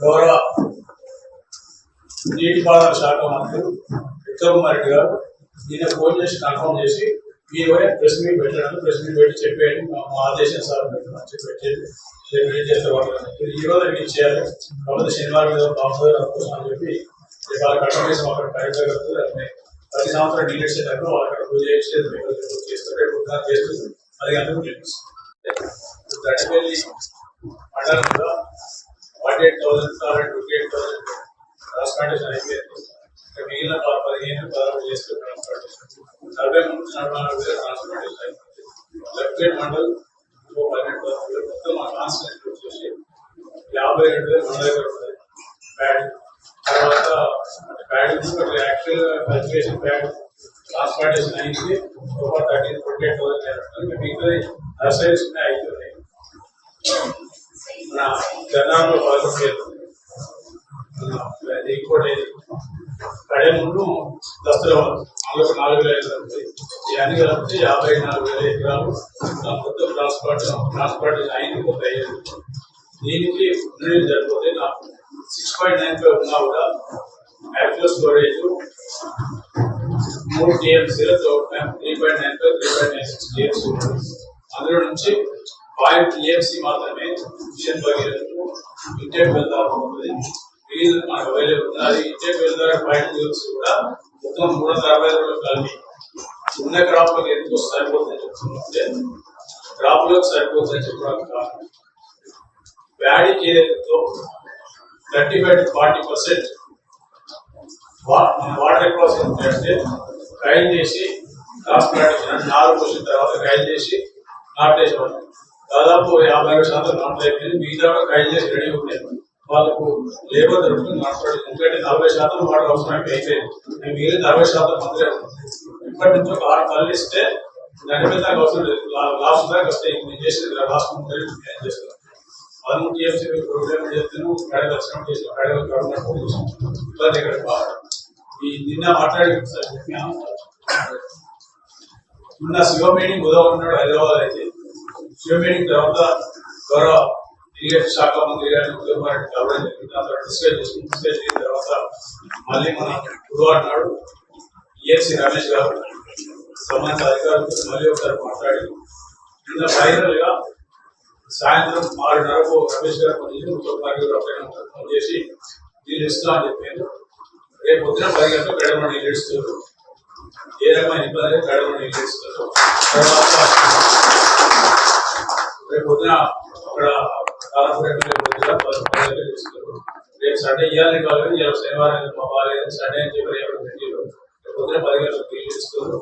గౌరవ నీటిపారుదల శాఖ మంత్రి ఉత్తమ్ కుమార్ రెడ్డి గారు నిన్న ఫోన్ చేసి కన్ఫర్మ్ చేసి మీరు ప్రెస్ మీట్ పెట్టాను, ప్రెస్ మీట్ పెట్టి చెప్పేయండి మా ఆదేశం సార్ పెట్టేది చేస్తే వాళ్ళు ఈ రోజు మీరు చేయాలి కాబట్టి శనివారం మీద కోసం అని చెప్పి వాళ్ళ కట్టమేసి అక్కడ కలెక్టర్ గారు ప్రతి సంవత్సరం నీళ్ళు సెంటర్లో వాళ్ళు అక్కడ పూజ చేస్తే చేస్తూ అది గంటకు గడిపెల్లి మండలంలో 48,000 ట్రాన్స్ప్లాంటేషన్ అయిపోయింది. మిగిలిన 15-16 చేసుకుంటున్నాం. 43-44 ట్రాన్స్ప్లాంటేషన్ అయిపోయింది. లెఫ్ట్ సైడ్ మండల్ 18,000 మొత్తం మా కాన్స్టిట్యూషన్ వచ్చేసి 52,000 మన దగ్గర ఉంటుంది. ప్యాడ్ తర్వాత pad actual cultivation pad transplantation అయింది. 28,000 మిగతా నర్సరీస్ అవుతున్నాయి. మన జనాల్లో పాల్గొంటుంది. ఇంకోటి కడే ముందు దస్తులు అందులో 4,000 ఉంటుంది. ఇవన్నీ కలిపి 54,000 ఎకరాలు మొత్తం ట్రాన్స్పోర్టేషన్ అయింది. కొంత అయ్యేది దీనికి నీళ్ళు సరిపోతే నాకు 6.95 ఉన్నా కూడా యాక్చువల్ స్టోరేజ్ 3 TMCలో 3.95 3.96 TMC ఉంటుంది. అందులో నుంచి 5 TMC మాత్రమే మిషన్ భగీరథకు ఇంటెక్ వెళ్తారు ఉంటుంది. మిగిలిన మనకు అవైలబుల్ ఉంది. అది ఇంటెక్ వెళ్తారు 5 TMC కూడా మొత్తం 360 కలిపి ఉన్న క్రాప్లకు ఎందుకు సరిపోతుందని చెప్తుంటే క్రాప్లకు సరిపోతుందని చెప్పడానికి కారణం ప్యాడీకి ఏదైతే 35-40% వాటర్ ఎక్కువ అంటే ట్రయల్ చేసి ట్రాన్స్ప్లాంటేషన్ 4 వచ్చిన తర్వాత ట్రయల్ చేసి నాటేసేవాళ్ళు. దాదాపు 50% నాట్లు అయిపోయింది. మిగతా ట్రయల్ చేసి రెడీ ఉంటాయి. వాళ్ళకు లేబర్ దొరుకుతుంది నాటుకోవడం. ఎందుకంటే 40% వాటర్ అవసరం అయిపోయింది. మిగిలిన 60% మాత్రమే ఉంటుంది. ఇప్పటి నుంచి ఒక 6 పనులు ఇస్తే దాని మీద నాకు అవసరం లేదు. లాస్ట్ దాకా వస్తాయి. నేను చేసేది లాస్ట్ నేను చేస్తాను. 13 TMC ప్రోగ్రామ్ చేస్తాను. కడగ వచ్చినప్పుడు చేసిన కడగ గవర్నమెంట్ ఇబ్బంది ఇక్కడ ఈ నిన్న మాట్లాడి నిన్న శివ మీటింగ్ బుధవారం నాడు హైదరాబాద్ అయితే శివ మీటింగ్ తర్వాత గౌరవ ఇరిగేషన్ శాఖ మంత్రి గారిని ఉత్తమ్ కుమార్ రెడ్డి కలవడం జరిగింది. అందరూ డిస్కస్ చేసిన తర్వాత మళ్ళీ మన బుధవారం నాడు ENC రమేష్ గారు సంబంధిత అధికారులతో మళ్ళీ ఒకసారి మాట్లాడి నిన్న ఫైనల్ గా సాయంత్రం 6:30 రమేష్ గారు ఉత్తమ్ కుమార్ గారు ఫోన్ చేసి నీళ్ళు ఇస్తా అని చెప్పారు. రేపు పొద్దున 10 గంటలకు గడమ నీళ్ళు ఇస్తారు. ఏ రకమైన ఇబ్బంది గడమ నీళ్ళు ఇస్తారు. తర్వాత రేపు పొద్దున అక్కడ ఇస్తారు. రేపు సండే ఇవ్వాలి కావాలి. శనివారం బాగాలేదు సండే అని చెప్పి రేపు పొద్దున 10 గంటలకు నీళ్ళు ఇస్తారు.